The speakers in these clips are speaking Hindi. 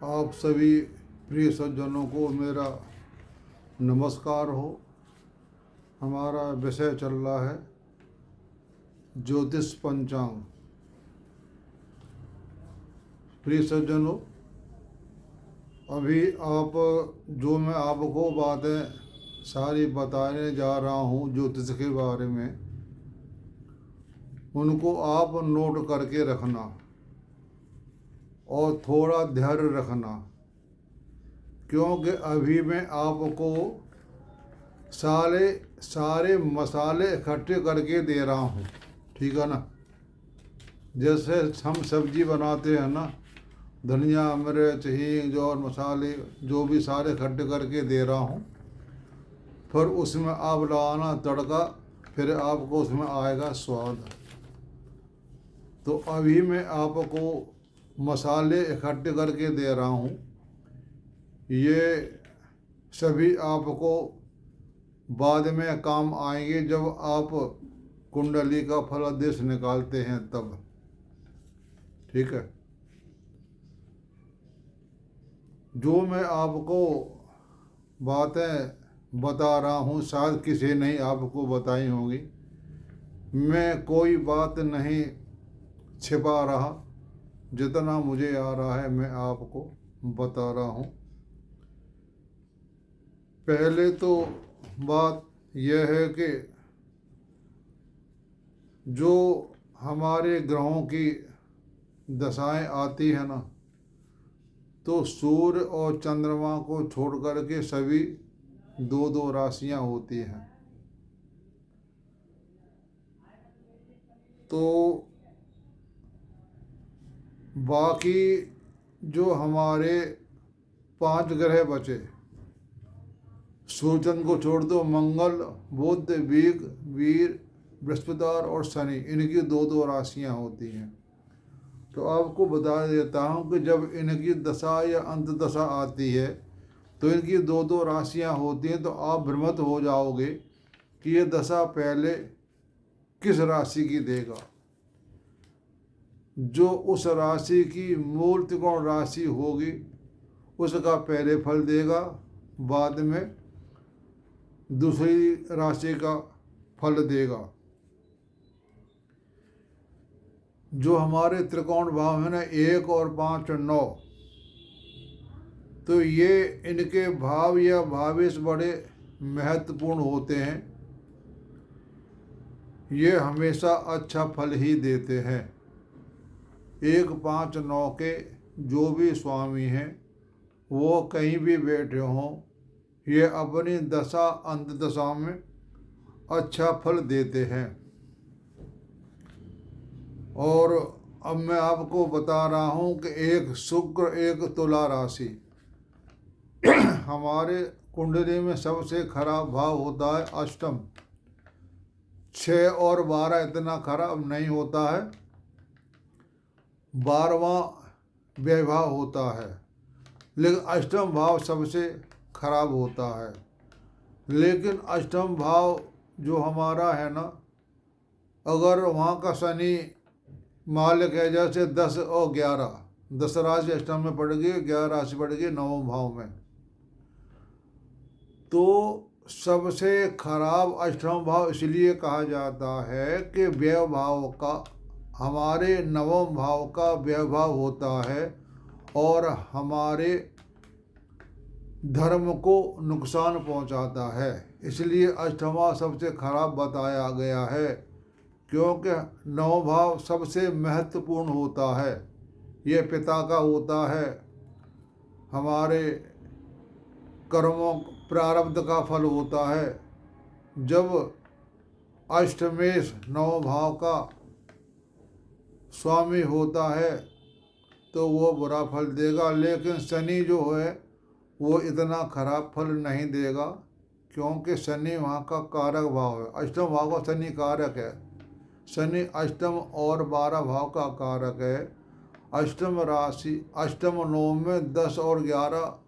आप सभी प्रिय सज्जनों को मेरा नमस्कार हो। हमारा विषय चल रहा है ज्योतिष पंचांग। प्रिय सज्जनों, अभी आप जो मैं आपको बातें सारी बताने जा रहा हूँ ज्योतिष के बारे में, उनको आप नोट करके रखना और थोड़ा धैर्य रखना, क्योंकि अभी मैं आपको सारे मसाले इकट्ठे करके दे रहा हूँ। ठीक है ना। जैसे हम सब्जी बनाते हैं ना, धनिया, मिर्च, हींग और मसाले जो भी सारे इकट्ठे करके दे रहा हूँ, फिर उसमें आप लगाना तड़का, फिर आपको उसमें आएगा स्वाद। तो अभी मैं आपको मसाले इकट्ठे करके दे रहा हूँ। ये सभी आपको बाद में काम आएंगे जब आप कुंडली का फलादेश निकालते हैं तब। ठीक है। जो मैं आपको बातें बता रहा हूँ शायद किसी ने आपको बताई होंगी। मैं कोई बात नहीं छिपा रहा, जितना मुझे आ रहा है मैं आपको बता रहा हूँ। पहले तो बात यह है कि जो हमारे ग्रहों की दशाएं आती है ना, तो सूर्य और चंद्रमा को छोड़ कर के सभी दो दो राशियां होती हैं। तो बाकी जो हमारे 5 ग्रह बचे, सूर्य चंद्र को छोड़ दो, मंगल, बुध, वीर, बृहस्पति और शनि, इनकी दो दो राशियां होती हैं। तो आपको बता देता हूँ कि जब इनकी दशा या अंत दशा आती है तो इनकी दो दो राशियाँ होती हैं, तो आप भ्रमित हो जाओगे कि ये दशा पहले किस राशि की देगा। जो उस राशि की मूल त्रिकोण राशि होगी उसका पहले फल देगा, बाद में दूसरी राशि का फल देगा। जो हमारे त्रिकोण भाव है ना, 1 और 5 और 9, तो ये इनके भाव या भावेश बड़े महत्वपूर्ण होते हैं। ये हमेशा अच्छा फल ही देते हैं। 1, 5, 9 के जो भी स्वामी हैं वो कहीं भी बैठे हों, ये अपनी दशा अंत दशा में अच्छा फल देते हैं। और अब मैं आपको बता रहा हूँ कि एक शुक्र, एक तुला राशि, हमारे कुंडली में सबसे खराब भाव होता है अष्टम। 6 और 12 इतना खराब नहीं होता है, 12वां व्ययभाव होता है, लेकिन अष्टम भाव सबसे खराब होता है। लेकिन अष्टम भाव जो हमारा है ना, अगर वहाँ का शनि मालिक है, जैसे 10 और 11, 10 राशि अष्टम में पड़ गई, 11 राशि पड़ गई 9वें भाव में, तो सबसे खराब अष्टम भाव इसलिए कहा जाता है कि व्यय भाव का, हमारे 9वें भाव का व्यय भाव होता है और हमारे धर्म को नुकसान पहुंचाता है। इसलिए अष्टमा सबसे खराब बताया गया है, क्योंकि 9 भाव सबसे महत्वपूर्ण होता है। ये पिता का होता है, हमारे कर्मों प्रारब्ध का फल होता है। जब अष्टमेश 9 भाव का स्वामी होता है तो वो बुरा फल देगा, लेकिन शनि जो है वो इतना खराब फल नहीं देगा, क्योंकि शनि वहाँ का कारक भाव है। अष्टम भाव का शनि कारक है। शनि अष्टम और 12 भाव का कारक है। अष्टम राशि, अष्टम 9 में 10 और 11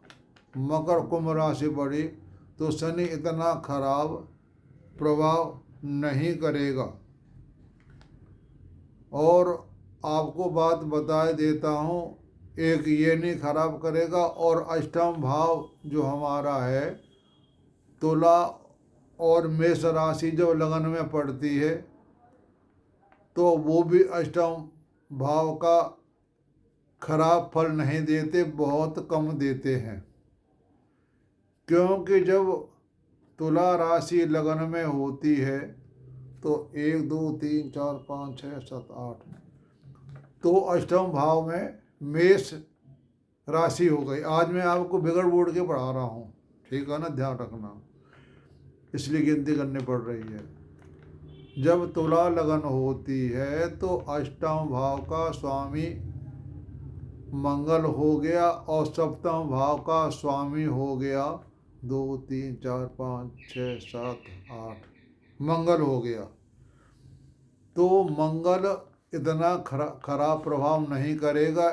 मकर कुंभ राशि पड़ी, तो शनि इतना खराब प्रभाव नहीं करेगा। और आपको बात बता देता हूँ एक ये नहीं खराब करेगा। और अष्टम भाव जो हमारा है, तुला और मेष राशि जब लगन में पड़ती है तो वो भी अष्टम भाव का खराब फल नहीं देते, बहुत कम देते हैं। क्योंकि जब तुला राशि लगन में होती है तो 1 2 3 4 5 6 7 8, तो अष्टम भाव में मेष राशि हो गई। आज मैं आपको बिगड़ बोर्ड के पढ़ा रहा हूँ, ठीक है ना, ध्यान रखना, इसलिए गिनती करनी पड़ रही है। जब तुला लगन होती है तो अष्टम भाव का स्वामी मंगल हो गया और सप्तम भाव का स्वामी हो गया 2 3 4 5 6 7 8, मंगल हो गया। तो मंगल इतना खराब प्रभाव नहीं करेगा।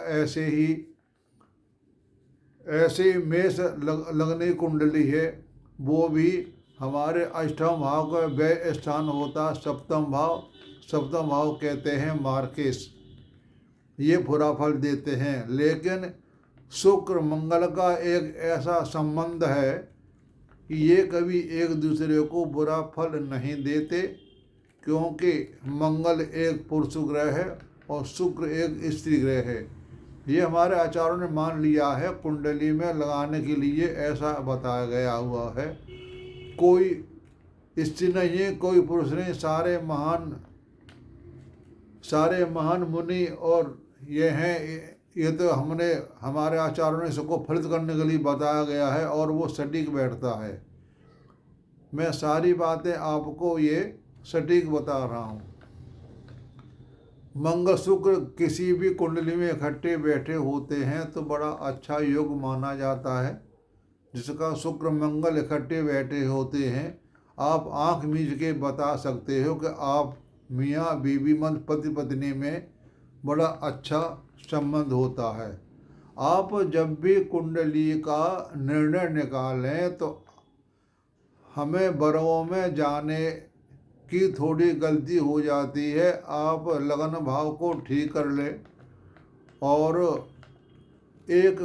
ऐसे मेष लगनी कुंडली है, वो भी हमारे अष्टम भाव का व्यय स्थान होता सप्तम भाव। सप्तम भाव कहते हैं मार्केश, ये बुरा फल देते हैं। लेकिन शुक्र मंगल का एक ऐसा संबंध है कि ये कभी एक दूसरे को बुरा फल नहीं देते, क्योंकि मंगल एक पुरुष ग्रह है और शुक्र एक स्त्री ग्रह है। ये हमारे आचार्यों ने मान लिया है, कुंडली में लगाने के लिए ऐसा बताया गया हुआ है। कोई स्त्री नहीं है, कोई पुरुष नहीं, सारे महान मुनि और ये हैं। ये तो हमारे आचार्यों ने इसको फलित करने के लिए बताया गया है और वो सटीक बैठता है। मैं सारी बातें आपको ये सटीक बता रहा हूँ। मंगल शुक्र किसी भी कुंडली में इकट्ठे बैठे होते हैं तो बड़ा अच्छा योग माना जाता है। जिसका शुक्र मंगल इकट्ठे बैठे होते हैं, आप आंख मीच के बता सकते हो कि आप मियाँ बीवी मन पति पत्नी में बड़ा अच्छा संबंध होता है। आप जब भी कुंडली का निर्णय निकालें तो हमें बरों में जाने की थोड़ी गलती हो जाती है। आप लगन भाव को ठीक कर लें और एक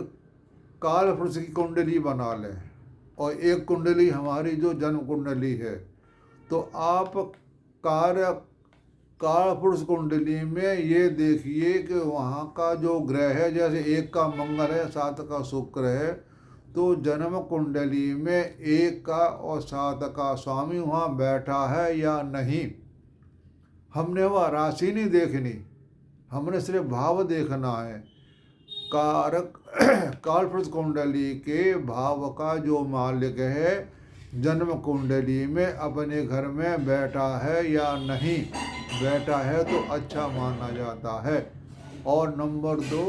काल पुरुष की कुंडली बना लें और एक कुंडली हमारी जो जन्म कुंडली है, तो आप काल पुरुष कुंडली में ये देखिए कि वहाँ का जो ग्रह है, जैसे 1 का मंगल है, 7 का शुक्र है, तो जन्म कुंडली में 1 का और 7 का स्वामी वहाँ बैठा है या नहीं। हमने वह राशि नहीं देखनी, हमने सिर्फ भाव देखना है। काल पुरुष कुंडली के भाव का जो मालिक है, जन्म कुंडली में अपने घर में बैठा है या नहीं बैठा है तो अच्छा माना जाता है। और नंबर 2,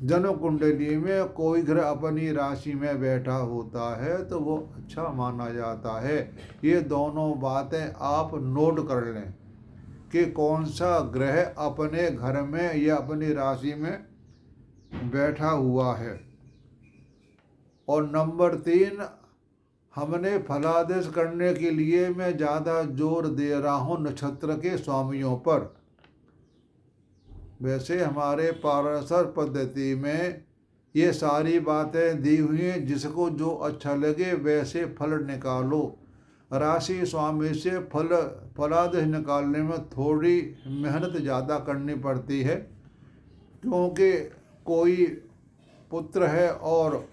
जन्म कुंडली में कोई ग्रह अपनी राशि में बैठा होता है तो वो अच्छा माना जाता है। ये दोनों बातें आप नोट कर लें कि कौन सा ग्रह अपने घर में या अपनी राशि में बैठा हुआ है। और नंबर 3, हमने फलादेश करने के लिए मैं ज़्यादा जोर दे रहा हूँ नक्षत्र के स्वामियों पर। वैसे हमारे पाराशर पद्धति में ये सारी बातें दी हुई हैं, जिसको जो अच्छा लगे वैसे फल निकालो। राशि स्वामी से फलादेश निकालने में थोड़ी मेहनत ज़्यादा करनी पड़ती है, क्योंकि कोई पुत्र है और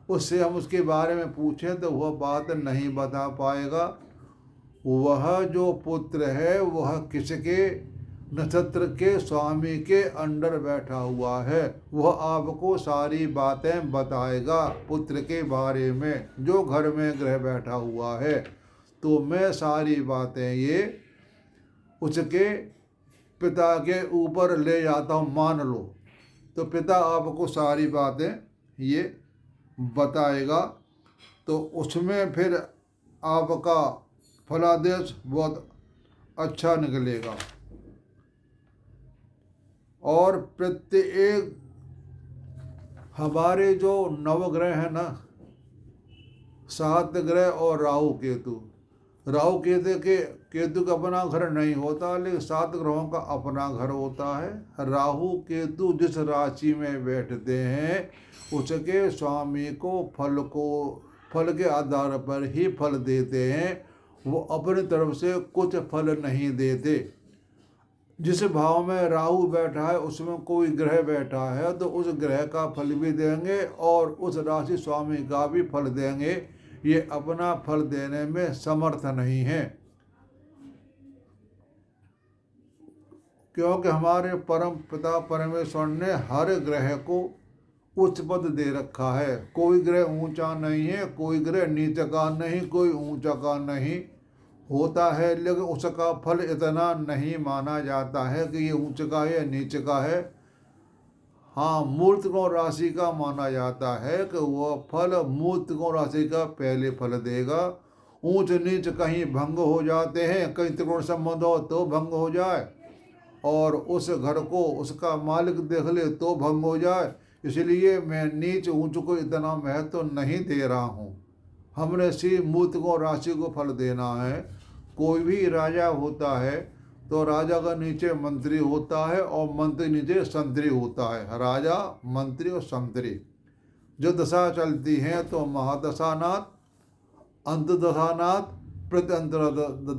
उससे हम उसके बारे में पूछें तो वह बात नहीं बता पाएगा। वह जो पुत्र है वह किसके नक्षत्र के स्वामी के अंडर बैठा हुआ है, वह आपको सारी बातें बताएगा पुत्र के बारे में, जो घर में ग्रह बैठा हुआ है। तो मैं सारी बातें ये उसके पिता के ऊपर ले जाता हूँ, मान लो, तो पिता आपको सारी बातें ये बताएगा। तो उसमें फिर आपका फलादेश बहुत अच्छा निकलेगा। और प्रत्येक हमारे जो नवग्रह है ना, 7 ग्रह और राहु केतु, राहु केतु का अपना घर नहीं होता, लेकिन 7 ग्रहों का अपना घर होता है। राहु केतु जिस राशि में बैठते हैं उसके स्वामी को फल के आधार पर ही फल देते हैं, वो अपनी तरफ से कुछ फल नहीं देते। जिस भाव में राहु बैठा है उसमें कोई ग्रह बैठा है तो उस ग्रह का फल भी देंगे और उस राशि स्वामी का भी फल देंगे। ये अपना फल देने में समर्थ नहीं है, क्योंकि हमारे परम पिता परमेश्वर ने हर ग्रह को उच्च पद दे रखा है। कोई ग्रह ऊंचा नहीं है, कोई ग्रह नीचे का नहीं, कोई ऊंचा का नहीं होता है, लेकिन उसका फल इतना नहीं माना जाता है कि ये ऊंचे का है या नीचे का है। हाँ, मूर्त गुण राशि का माना जाता है कि वह फल मूर्त गुण राशि का पहले फल देगा। ऊंच नीच कहीं भंग हो जाते हैं, कहीं त्रिकोण संबंध हो तो भंग हो जाए, और उस घर को उसका मालिक देख ले तो भंग हो जाए। इसलिए मैं नीच ऊंच को इतना महत्व तो नहीं दे रहा हूँ। हमने सिर्फ मूर्त गुण राशि को फल देना है। कोई भी राजा होता है तो राजा का नीचे मंत्री होता है और मंत्री नीचे संतरी होता है। राजा, मंत्री और संतरी जो दशा चलती हैं तो महादशानाथ, अंतदशानाथ, प्रत्यंतर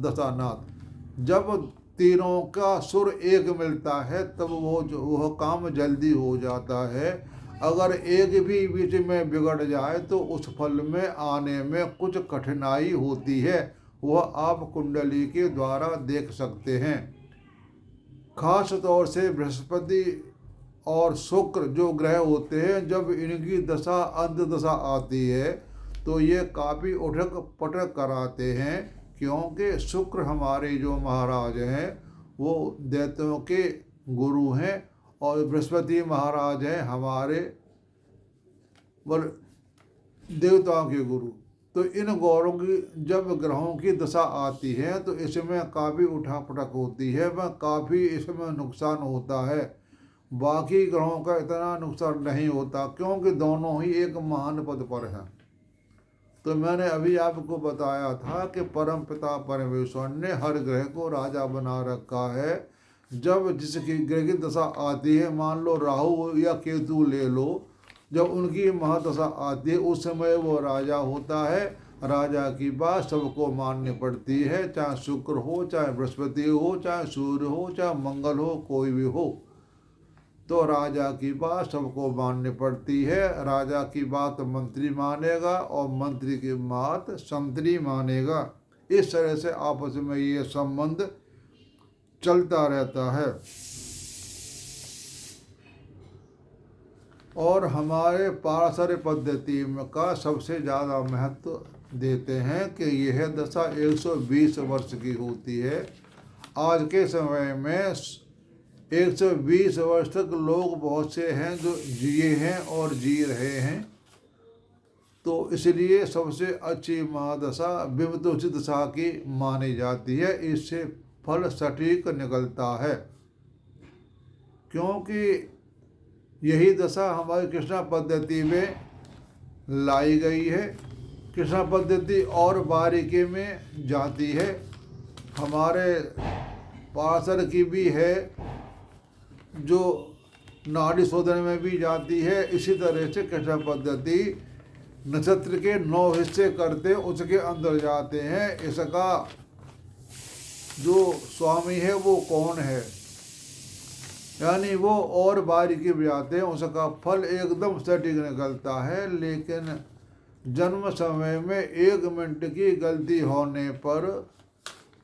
दशानाथ। जब तीनों का सुर एक मिलता है तब वह काम जल्दी हो जाता है। अगर एक भी बीच में बिगड़ जाए तो उस फल में आने में कुछ कठिनाई होती है, वह आप कुंडली के द्वारा देख सकते हैं। खास तौर से बृहस्पति और शुक्र जो ग्रह होते हैं, जब इनकी दशा अंत दशा आती है तो ये काफ़ी उठक पटक कराते हैं, क्योंकि शुक्र हमारे जो महाराज हैं वो दैत्यों के गुरु हैं और बृहस्पति महाराज हैं हमारे देवताओं के गुरु। तो इन गौरों की जब ग्रहों की दशा आती है तो इसमें काफ़ी उठापटक होती है, वह काफ़ी इसमें नुकसान होता है। बाकी ग्रहों का इतना नुकसान नहीं होता, क्योंकि दोनों ही एक महान पद पर हैं। तो मैंने अभी आपको बताया था कि परम पिता परमेश्वर ने हर ग्रह को राजा बना रखा है। जब जिसकी ग्रह की दशा आती है, मान लो राहु या केतु ले लो, जब उनकी महादशा आती है उस समय वो राजा होता है। राजा की बात सबको माननी पड़ती है, चाहे शुक्र हो, चाहे बृहस्पति हो, चाहे सूर्य हो, चाहे मंगल हो, कोई भी हो, तो राजा की बात सबको माननी पड़ती है। राजा की बात मंत्री मानेगा और मंत्री की बात संतरी मानेगा। इस तरह से आपस में ये संबंध चलता रहता है। और हमारे पाराशर पद्धति का सबसे ज़्यादा महत्व देते हैं कि यह दशा 120 वर्ष की होती है। आज के समय में 120 वर्ष तक लोग बहुत से हैं जो जिए हैं और जी रहे हैं। तो इसलिए सबसे अच्छी महादशा विविधोचित दशा की मानी जाती है। इससे फल सटीक निकलता है, क्योंकि यही दशा हमारी कृष्णा पद्धति में लाई गई है। कृष्णा पद्धति और बारीकी में जाती है, हमारे पाराशर की भी है जो नाड़ी शोधन में भी जाती है। इसी तरह से कृष्णा पद्धति नक्षत्र के 9 हिस्से करते उसके अंदर जाते हैं। इसका जो स्वामी है वो कौन है, यानी वो और बारीकी में जाते हैं, उसका फल एकदम सटीक निकलता है। लेकिन जन्म समय में 1 मिनट की गलती होने पर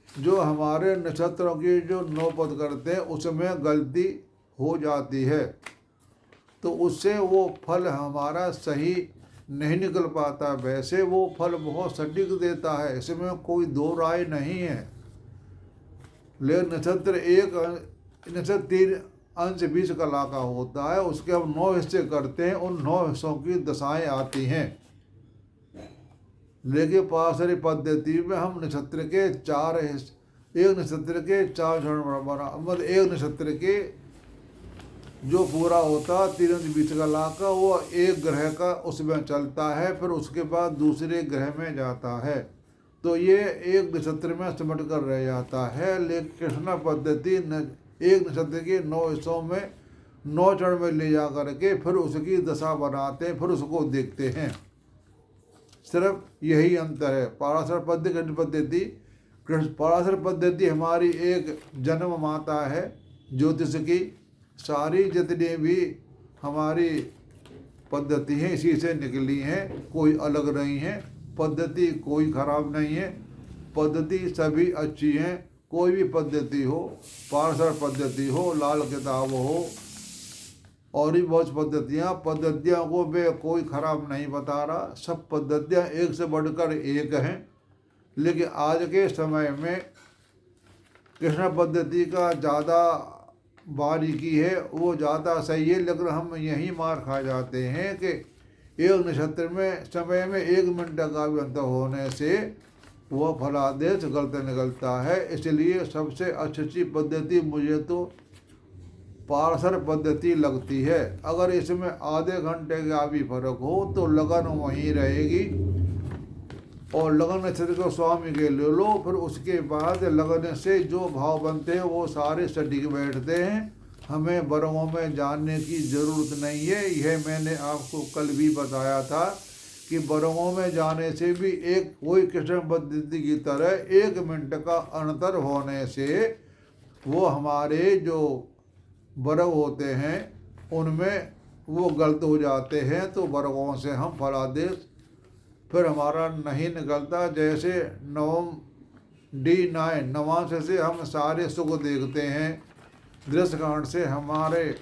जो हमारे नक्षत्रों की जो 9 पद करते हैं उसमें गलती हो जाती है, तो उससे वो फल हमारा सही नहीं निकल पाता। वैसे वो फल बहुत सटीक देता है, इसमें कोई दो राय नहीं है। लेकिन नक्षत्र 3 अंश 20 कला का होता है, उसके हम 9 हिस्से करते हैं, उन 9 हिस्सों की दशाएं आती हैं। लेकिन पाराशरी पद्धति में हम नक्षत्र के 4 हिस्से, एक नक्षत्र के 4 मतलब एक नक्षत्र के जो पूरा होता 3 अंश 20 कला का, वो एक ग्रह का उसमें चलता है, फिर उसके बाद दूसरे ग्रह में जाता है। तो ये एक नक्षत्र में सिमट कर रह जाता है। लेकिन कृष्ण पद्धति एक नक्षत्र के 9 हिस्सों में 9 चरण में ले जा करके फिर उसकी दशा बनाते हैं, फिर उसको देखते हैं। सिर्फ यही अंतर है। पाराशर पद्धति पाराशर पद्धति हमारी एक जन्म माता है ज्योतिष की। सारी जितनी भी हमारी पद्धति हैं इसी से निकली हैं, कोई अलग नहीं है। पद्धति कोई खराब नहीं है, पद्धति सभी अच्छी हैं। कोई भी पद्धति हो, पाराशर पद्धति हो, लाल किताब हो, और भी बहुत पद्धतियाँ को मैं कोई खराब नहीं बता रहा। सब पद्धतियाँ एक से बढ़कर एक हैं। लेकिन आज के समय में कृष्ण पद्धति का ज़्यादा बारीकी है, वो ज़्यादा सही है। लेकिन हम यही मार खा जाते हैं कि एक नक्षत्र में समय में 1 मिनट का भी अंतर होने से वह फलादेश गलत निकलता है। इसलिए सबसे अच्छी पद्धति मुझे तो पाराशर पद्धति लगती है। अगर इसमें आधे घंटे का भी फर्क हो तो लगन वहीं रहेगी। और लगन नक्षत्र को स्वामी के ले लो, फिर उसके बाद लगन से जो भाव बनते हैं वो सारे सटीक बैठते हैं। हमें वर्गों में जानने की ज़रूरत नहीं है। यह मैंने आपको कल भी बताया था कि वर्गों में जाने से भी एक कोई कृष्ण पद्धति की तरह 1 मिनट का अंतर होने से वो हमारे जो वर्ग होते हैं उनमें वो गलत हो जाते हैं। तो वर्गों से हम फलादेश फिर हमारा नहीं निकलता। जैसे नवम D9 नवांश से हम सारे सुख देखते हैं। दृश्यकांड से हमारे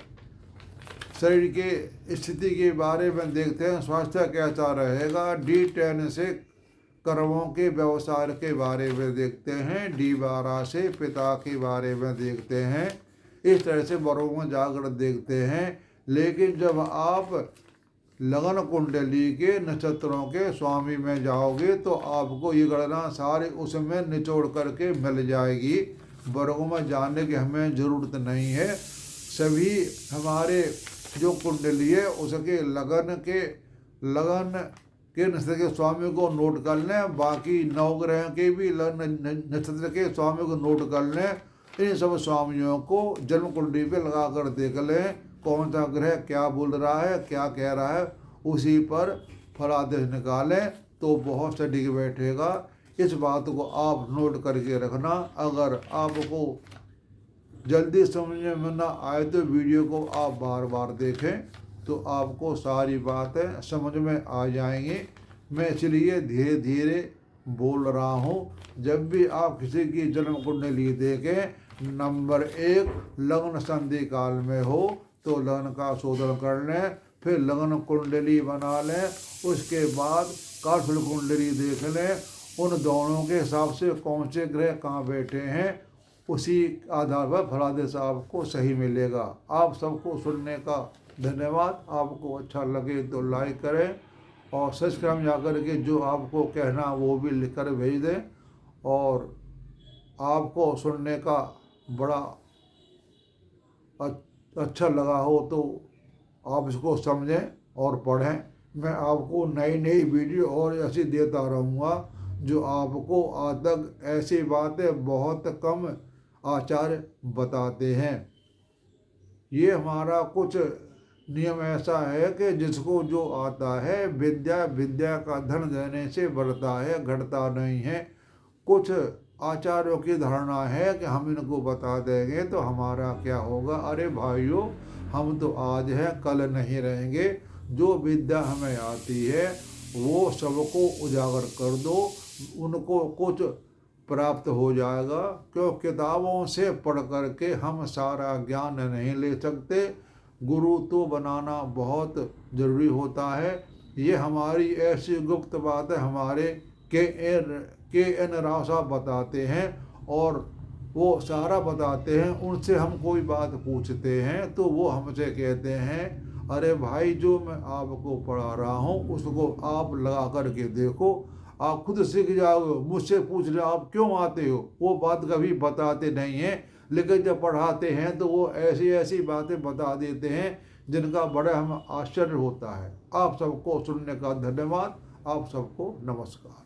शरीर के स्थिति के बारे में देखते हैं, स्वास्थ्य कैसा रहेगा। D10 से कर्मों के व्यवसाय के बारे में देखते हैं। D12 से पिता के बारे में देखते हैं। इस तरह से वर्गों में जाकर देखते हैं। लेकिन जब आप लगन कुंडली के नक्षत्रों के स्वामी में जाओगे तो आपको ये गणना सारी उसमें निचोड़ करके मिल जाएगी। वर्गों में जानने की हमें ज़रूरत नहीं है। सभी हमारे जो कुंडली है उसके लगन के नक्षत्र के स्वामी को नोट कर लें। बाकी 9 ग्रह के भी नक्षत्र के स्वामी को नोट कर लें। इन सब स्वामियों को जन्म कुंडली पे लगा कर देख लें कौन सा ग्रह क्या बोल रहा है, क्या कह रहा है, उसी पर फलादेश निकालें तो बहुत सटीक बैठेगा। इस बात को आप नोट करके रखना। अगर आपको जल्दी समझ में ना आए तो वीडियो को आप बार बार देखें तो आपको सारी बातें समझ में आ जाएंगी। मैं इसलिए धीरे धीरे बोल रहा हूँ। जब भी आप किसी की जन्म कुंडली देखें, नंबर 1 लग्न संधि काल में हो तो लगन का शोधन कर लें, फिर लगन कुंडली बना लें। उसके बाद कालपुरुष कुंडली देख लें। उन दोनों के हिसाब से कौन से ग्रह कहाँ बैठे हैं, उसी आधार पर फलादेश आपको सही मिलेगा। आप सबको सुनने का धन्यवाद। आपको अच्छा लगे तो लाइक करें और सब्सक्राइब में जाकर के जो आपको कहना वो भी लिख कर भेज दें। और आपको सुनने का बड़ा अच्छा लगा हो तो आप इसको समझें और पढ़ें। मैं आपको नई नई वीडियो और ऐसी देता रहूँगा जो आपको आज तक ऐसी बातें बहुत कम आचार्य बताते हैं। ये हमारा कुछ नियम ऐसा है कि जिसको जो आता है विद्या का धन देने से बढ़ता है, घटता नहीं है। कुछ आचार्यों की धारणा है कि हम इनको बता देंगे तो हमारा क्या होगा। अरे भाइयों, हम तो आज हैं, कल नहीं रहेंगे। जो विद्या हमें आती है वो सबको उजागर कर दो, उनको कुछ प्राप्त हो जाएगा। क्यों किताबों से पढ़ कर के हम सारा ज्ञान नहीं ले सकते। गुरु तो बनाना बहुत ज़रूरी होता है। ये हमारी ऐसी गुप्त बात है, हमारे के एन राव साहब बताते हैं और वो सारा बताते हैं। उनसे हम कोई बात पूछते हैं तो वो हमसे कहते हैं, अरे भाई जो मैं आपको पढ़ा रहा हूँ उसको आप लगा कर के देखो, आप खुद सीख जाओगे। मुझसे पूछ रहे आप क्यों आते हो, वो बात कभी बताते नहीं हैं। लेकिन जब पढ़ाते हैं तो वो ऐसी ऐसी बातें बता देते हैं जिनका बड़ा हमें आश्चर्य होता है। आप सबको सुनने का धन्यवाद। आप सबको नमस्कार।